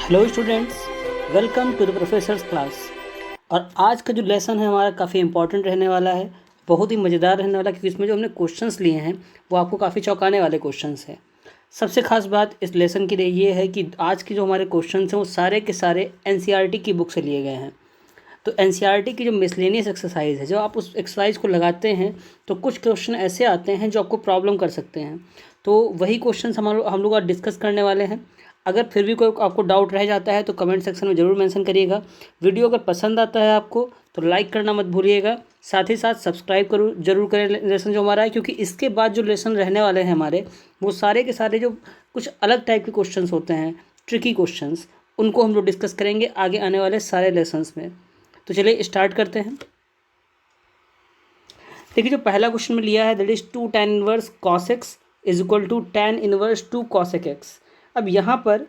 Hello students, welcome to the professor's class. और आज का जो लेसन है हमारा काफ़ी इंपॉर्टेंट रहने वाला है, बहुत ही मज़ेदार रहने वाला, क्योंकि इसमें जो हमने क्वेश्चंस लिए हैं वो आपको काफ़ी चौंकाने वाले क्वेश्चंस हैं। सबसे खास बात इस लेसन के लिए ये है कि आज के जो हमारे क्वेश्चंस हैं वो सारे के सारे एनसीईआरटी की बुक से लिए गए हैं। तो एनसीईआरटी की जो मिसलेनियस एक्सरसाइज है, जो आप उस एक्सरसाइज को लगाते हैं तो कुछ क्वेश्चन ऐसे आते हैं जो आपको प्रॉब्लम कर सकते हैं। तो वही क्वेश्चन हम लोग आज डिस्कस करने वाले हैं। अगर फिर भी कोई आपको डाउट रह जाता है तो कमेंट सेक्शन में ज़रूर मेंशन करिएगा। वीडियो अगर पसंद आता है आपको तो लाइक करना मत भूलिएगा, साथ ही साथ सब्सक्राइब जरूर करें लेसन जो हमारा है, क्योंकि इसके बाद जो लेसन रहने वाले हैं हमारे, वो सारे के सारे जो कुछ अलग टाइप के क्वेश्चंस होते हैं, ट्रिकी क्वेश्चंस, उनको हम लोग डिस्कस करेंगे आगे आने वाले सारे लेसन्स में। तो चलिए स्टार्ट करते हैं। देखिए, जो पहला क्वेश्चन में लिया है that is 2 tan inverse cos x is equal to tan inverse 2 cos x। अब यहाँ पर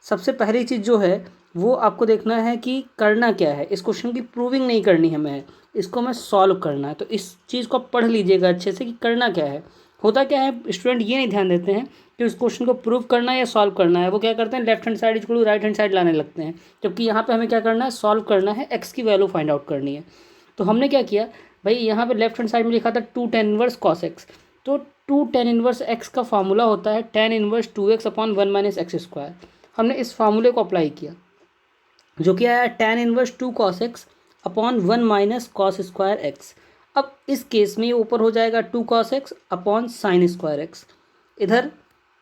सबसे पहली चीज़ जो है वो आपको देखना है कि करना क्या है। इस क्वेश्चन की प्रूविंग नहीं करनी हमें, इसको हमें सॉल्व करना है। तो इस चीज़ को पढ़ लीजिएगा अच्छे से कि करना क्या है। होता क्या है, स्टूडेंट ये नहीं ध्यान देते हैं कि उस क्वेश्चन को प्रूव करना है या सॉल्व करना है। वो क्या करते हैं, left hand side equal to right hand side लाने लगते हैं, जबकि यहाँ पे हमें क्या करना है, सॉल्व करना है, एक्स की वैल्यू फाइंड आउट करनी है। तो हमने क्या किया भाई, यहाँ पे लेफ्ट हैंड साइड में लिखा था 2 tan इनवर्स cos x। तो 2 tan इनवर्स x का फार्मूला होता है tan inverse 2x upon 1 minus x square. हमने इस फार्मूले को अप्लाई किया, जो कि आया tan inverse 2 cos x upon 1 minus cos square x. अब इस केस में ये ऊपर हो जाएगा 2 cos x upon sine square x. इधर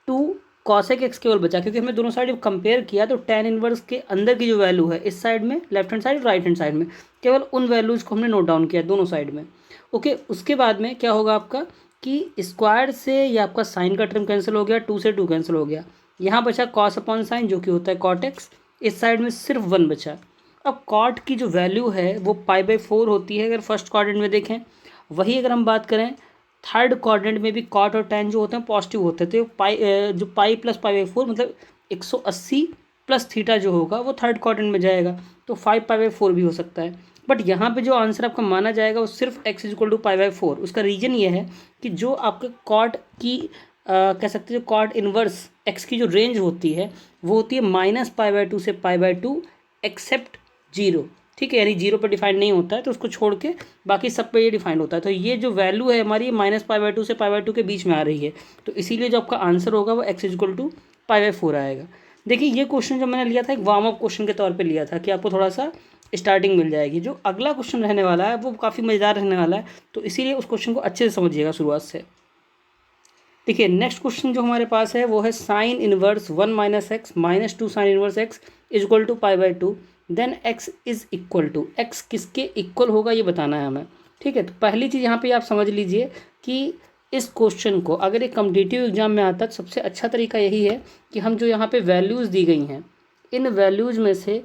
2 cos x केवल बचा, क्योंकि हमने दोनों साइड कंपेयर किया तो tan इनवर्स के अंदर की जो वैल्यू है इस साइड में, left hand side right hand side में, केवल उन वैल्यूज़ को हमने नोट डाउन किया दोनों साइड में। ओके, उसके बाद में क्या होगा आपका कि स्क्वायर से ये आपका साइन का टर्म कैंसिल हो गया, 2 से 2 कैंसिल हो गया, यहाँ बचा cos अपॉन साइन जो कि होता है cot x। इस साइड में सिर्फ 1 बचा। अब cot की जो वैल्यू है वो π/4 होती है अगर फर्स्ट क्वाड्रेंट में देखें। वही अगर हम बात करें थर्ड क्वाड्रेंट में भी कॉट और tan जो होते हैं पॉजिटिव होते हैं। तो जो पाई प्लस π/4 मतलब 180 प्लस थीटा जो होगा वो थर्ड क्वाड्रेंट में जाएगा, तो 5π/4 भी हो सकता है। बट यहाँ पे जो आंसर आपका माना जाएगा वो सिर्फ x इक्वल टू π/4। उसका रीज़न ये है कि जो आपके कॉट की कह सकते हैं, जो कॉट इनवर्स x की जो रेंज होती है वो होती है -π/2 से π/2 एक्सेप्ट 0। ठीक है, यानी 0 पर डिफाइंड नहीं होता है, तो उसको छोड़ के बाकी सब पे ये डिफाइंड होता है। तो ये जो वैल्यू है हमारी -π/2 से π/2 के बीच में आ रही है, तो इसीलिए जो आपका आंसर होगा वो x इक्वल टू π/4 आएगा। देखिए, ये क्वेश्चन जो मैंने लिया था एक वार्म अप क्वेश्चन के तौर पे लिया था कि आपको थोड़ा सा स्टार्टिंग मिल जाएगी। जो अगला क्वेश्चन रहने वाला है वो काफ़ी मज़ेदार रहने वाला है, तो इसीलिए उस क्वेश्चन को अच्छे से समझिएगा शुरुआत से। देखिए, नेक्स्ट क्वेश्चन जो हमारे पास है वो है sine inverse 1 minus x minus 2 sine inverse x is equal to π/2 then x is equal to, x किसके इक्वल होगा ये बताना है हमें। ठीक है, तो पहली चीज़ यहाँ पे आप समझ लीजिए कि इस क्वेश्चन को अगर एक कॉम्पिटिटिव एग्जाम में आता है तो सबसे अच्छा तरीका यही है कि हम जो यहाँ पे वैल्यूज़ दी गई हैं इन वैल्यूज़ में से,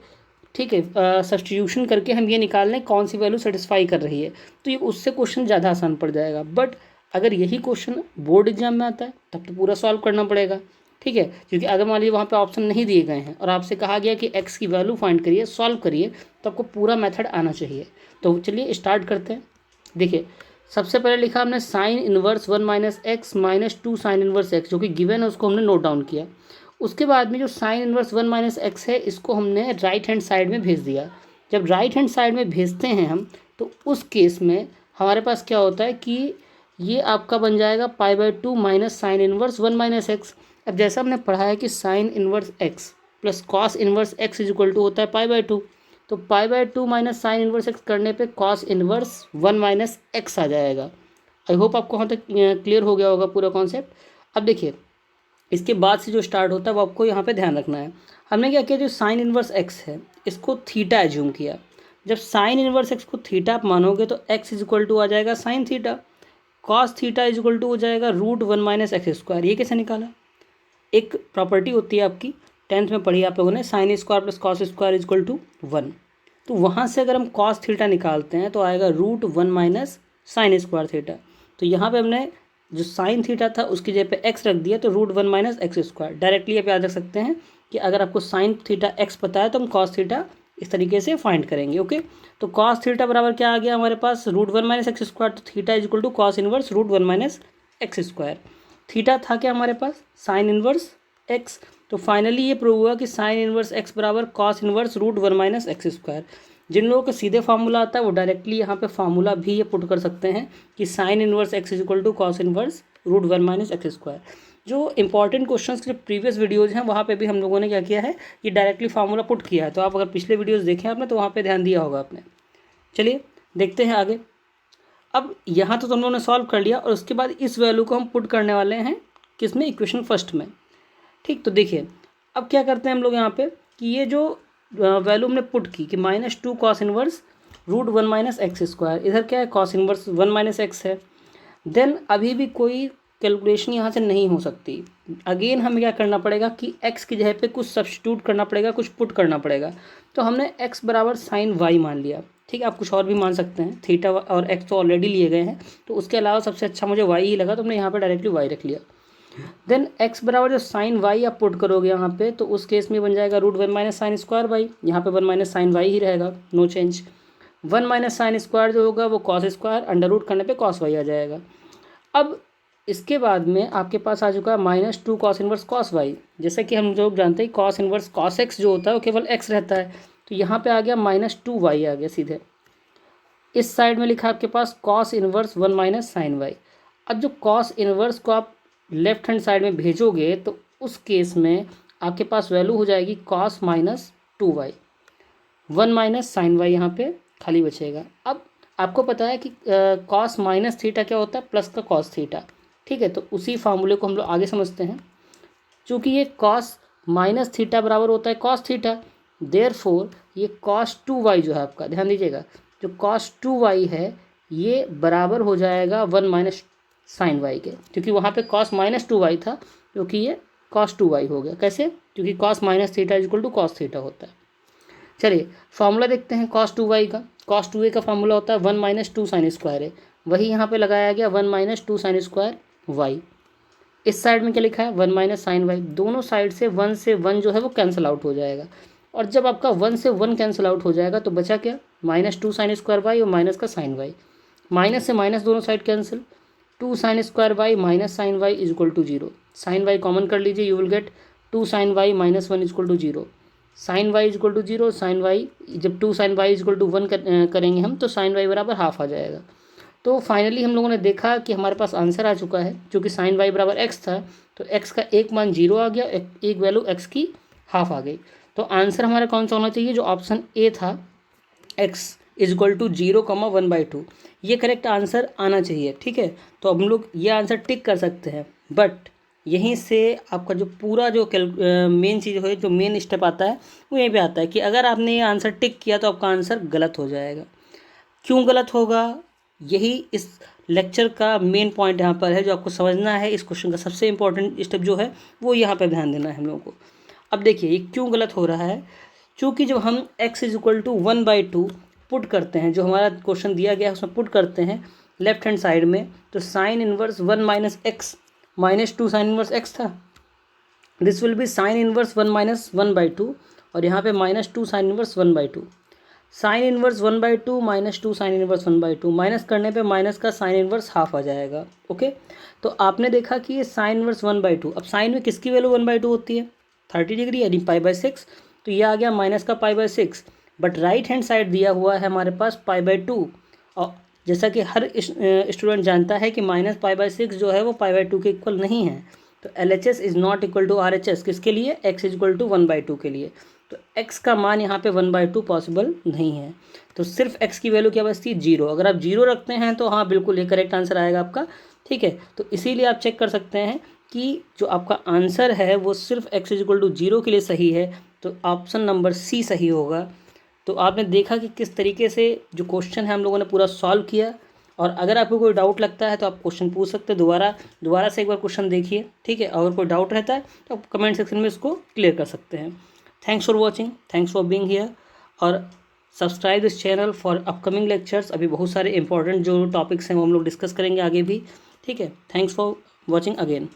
ठीक है, सब्स्टिट्यूशन करके हम ये निकाल लें कौन सी वैल्यू सेटिस्फाई कर रही है, तो ये उससे क्वेश्चन ज़्यादा आसान पड़ जाएगा। बट अगर यही क्वेश्चन बोर्ड एग्जाम में आता है तब तो पूरा सॉल्व करना पड़ेगा। ठीक है, क्योंकि अगर मान लीजिए वहाँ पे ऑप्शन नहीं दिए गए हैं और आपसे कहा गया कि x की वैल्यू फाइंड करिए, सॉल्व करिए, तो आपको पूरा मेथड आना चाहिए। तो चलिए स्टार्ट करते हैं। देखिए, सबसे पहले लिखा हमने sign inverse 1 minus x minus 2 sine inverse x, जो कि गिवन है उसको हमने नोट डाउन किया। उसके बाद में जो साइन इनवर्स 1 माइनस एक्स है इसको हमने राइट हैंड साइड में भेज दिया। जब राइट हैंड साइड में भेजते हैं हम, तो उस केस में हमारे पास क्या होता है कि ये आपका बन जाएगा π/2 minus sine inverse 1 minus x. अब जैसा हमने पढ़ा है कि sine inverse x plus cos inverse x is equal to होता है π/2, तो π/2 माइनस साइन इनवर्स x करने पे कॉस इनवर्स 1 माइनस एक्स आ जाएगा। आई होप आपको यहाँ तक क्लियर हो गया होगा पूरा कॉन्सेप्ट। अब देखिए, इसके बाद से जो स्टार्ट होता है वो आपको यहाँ पे ध्यान रखना है। हमने क्या किया, जो साइन इनवर्स x है इसको थीटा एज्यूम किया। जब साइन इनवर्स x को थीटा आप मानोगे तो x इज इक्वल टू आ जाएगा sine theta, cos theta is equal to हो जाएगा √1 माइनस एक्स स्क्वायर। ये कैसे निकाला, एक प्रॉपर्टी होती है आपकी 10th में पढ़ी आप लोगों ने, sine square plus cos square is equal to 1। तो वहाँ से अगर हम कॉस थीटा निकालते हैं तो आएगा √1 माइनस साइन स्क्वायर थीटा। तो यहाँ पे हमने जो साइन थीटा था उसकी जगह पे x रख दिया, तो √1 माइनस एक्स स्क्वायर। डायरेक्टली आप याद रख सकते हैं कि अगर आपको साइन थीटा x पता है तो हम कॉस थीटा इस तरीके से फाइंड करेंगे। ओके, तो कॉस थीटा बराबर क्या आ गया हमारे पास, √1 माइनस एक्स स्क्वायर। तो theta is equal to cos inverse √1 minus x square. Theta था क्या हमारे पास, साइन इनवर्स x, तो फाइनली ये प्रूव हुआ कि साइन इनवर्स एक्स बराबर cos inverse root one minus x square. जिन लोगों को सीधे फार्मूला आता है वो डायरेक्टली यहाँ पे फार्मूला भी ये पुट कर सकते हैं कि sine inverse x is equal to cos inverse root one minus x square. जो इंपॉर्टेंट क्वेश्चंस के प्रीवियस वीडियोज़ हैं वहाँ पे भी हम लोगों ने क्या किया है, ये डायरेक्टली फार्मूला पुट किया है। तो आप अगर पिछले वीडियोज़ देखें आपने तो वहाँ पर ध्यान दिया होगा आपने। चलिए देखते हैं आगे। अब यहाँ तो तुम लोगों ने सॉल्व कर लिया और उसके बाद इस वैल्यू को हम पुट करने वाले हैं किसमें, इक्वेशन फर्स्ट में। ठीक, तो देखिए अब क्या करते हैं हम लोग यहाँ पे कि ये जो वैल्यू हमने पुट की कि -2 cos inverse root one minus x square, इधर क्या है cos inverse one minus x है। देन अभी भी कोई कैलकुलेशन यहाँ से नहीं हो सकती। अगेन हमें क्या करना पड़ेगा कि x की जगह पे कुछ सब्स्टिट्यूट करना पड़ेगा, कुछ पुट करना पड़ेगा। तो हमने x बराबर साइन y मान लिया। ठीक है, आप कुछ और भी मान सकते हैं, थीटा और x तो ऑलरेडी लिए गए हैं, तो उसके अलावा सबसे अच्छा मुझे y ही लगा तो हमने यहाँ पे डायरेक्टली y रख लिया। देन x बराबर जो साइन y आप पुट करोगे यहाँ पे, तो उस केस में बन जाएगा root one minus sine square Y. यहाँ पे वन माइनस साइन वाई ही रहेगा, no change. One minus sine square जो होगा वो कॉस स्क्वायर, अंडर रूट करने पे कॉस वाई आ जाएगा। अब इसके बाद में आपके पास आ चुका है -2 कॉस इनवर्स कॉस वाई। जैसे कि हम लोग जानते हैं कॉस इनवर्स कॉस एक्स जो होता है वो केवल x रहता है, तो यहाँ पे आ गया -2 वाई आ गया सीधे। इस साइड में लिखा आपके पास cos inverse one minus sine Y. अब जो कॉस इनवर्स को आप लेफ्ट हैंड साइड में भेजोगे तो उस केस में आपके पास वैल्यू हो जाएगी cos -2 y, one minus sine y यहाँ पे खाली बचेगा। अब आपको पता है कि कॉस माइनस थीटा क्या होता है, प्लस का कॉस थीटा। ठीक है, तो उसी फार्मूले को हम लोग आगे समझते हैं। चूँकि ये कॉस माइनस थीटा बराबर होता है कॉस थीटा, देयरफॉर ये cos 2y जो है आपका, ध्यान दीजिएगा, जो cos 2y है ये बराबर हो जाएगा वन माइनस साइन वाई के, क्योंकि वहाँ पे cos -2y था, क्योंकि ये cos 2y हो गया। कैसे, क्योंकि cos minus theta is equal to cos theta होता है। चलिए फार्मूला देखते हैं cos 2y का। cos 2y का फार्मूला होता है one minus two sine square है, वही यहाँ पे लगाया गया one minus two sine square y. इस साइड में क्या लिखा है वन माइनस साइन वाई। दोनों साइड से वन जो है वो कैंसिल आउट हो जाएगा, और जब आपका 1 से 1 कैंसिल आउट हो जाएगा तो बचा क्या, -2 साइन स्क्वायर वाई और माइनस का साइन वाई। माइनस से माइनस दोनों side cancel, 2 sine square y minus sine y is equal to 0। Sine y common कर लीजिए, you will get 2 sine y minus 1 is equal to 0। Sine y is equal to 0, sine y जब 2 sine y is equal to 1 करेंगे हम तो sine y बराबर half आ जाएगा। तो finally हम लोगों ने देखा कि हमारे पास आंसर आ चुका है। क्योंकि साइन वाई बराबर एक्स था तो एक्स का एक मान 0 आ गया, एक वैल्यू एक्स की हाफ आ गई। तो आंसर हमारा कौन सा होना चाहिए, जो ऑप्शन ए था x इज इक्वल टू 0,1/2, ये करेक्ट आंसर आना चाहिए। ठीक है, तो हम लोग ये आंसर टिक कर सकते हैं। बट यहीं से आपका जो पूरा जो मेन चीज़ है, जो मेन स्टेप आता है वो यहीं पे आता है कि अगर आपने ये आंसर टिक किया तो आपका आंसर गलत हो जाएगा। क्यों गलत होगा, यही इस लेक्चर का मेन पॉइंट यहाँ पर है, जो आपको समझना है। इस क्वेश्चन का सबसे इंपॉर्टेंट स्टेप जो है वो यहाँ पर ध्यान देना है हम लोगों को। अब देखिए ये क्यों गलत हो रहा है, क्योंकि जब हम x is equal to 1/2 put करते हैं, जो हमारा क्वेश्चन दिया गया है उसमें पुट करते हैं लेफ्ट हैंड साइड में, तो sign inverse 1 minus x -2 sine inverse x था, this will be sign inverse 1 minus 1/2, और यहाँ पे -2 sine inverse 1/2। Sine inverse 1/2 -2 sine inverse 1/2 minus करने पे माइनस का साइन इनवर्स हाफ आ जाएगा। ओके, तो आपने देखा कि ये साइन इनवर्स 1/2, अब साइन में किसकी वैल्यू 1/2 होती है, 30 डिग्री यानी π/6, तो ये आ गया माइनस का π/6। बट राइट हैंड साइड दिया हुआ है हमारे पास π/2, और जैसा कि हर स्टूडेंट जानता है कि माइनस π/6 जो है वो π/2 के इक्वल नहीं है। तो LHS is not equal to RHS, किसके लिए, x इज इक्वल टू 1/2 के लिए। तो x का मान यहाँ पे 1/2 पॉसिबल नहीं है, तो सिर्फ x की वैल्यू क्या बचती है, 0। अगर आप 0 रखते हैं तो हाँ बिल्कुल ये करेक्ट आंसर आएगा आपका। ठीक है, तो इसीलिए आप चेक कर सकते हैं कि जो आपका आंसर है वो सिर्फ x इज इक्वल टू 0 के लिए सही है, तो ऑप्शन नंबर सी सही होगा। तो आपने देखा कि किस तरीके से जो क्वेश्चन है हम लोगों ने पूरा सॉल्व किया। और अगर आपको कोई डाउट लगता है तो आप क्वेश्चन पूछ सकते हैं, दोबारा से एक बार क्वेश्चन देखिए। ठीक है, अगर कोई डाउट रहता है तो आप कमेंट सेक्शन में इसको क्लियर कर सकते हैं। Thanks for watching, thanks for being here, और subscribe this channel for upcoming lectures. अभी बहुत सारे इंपॉर्टेंट जो टॉपिक्स हैं वो हम लोग डिस्कस करेंगे आगे भी। ठीक है, थैंक्स फॉर वॉचिंग अगेन।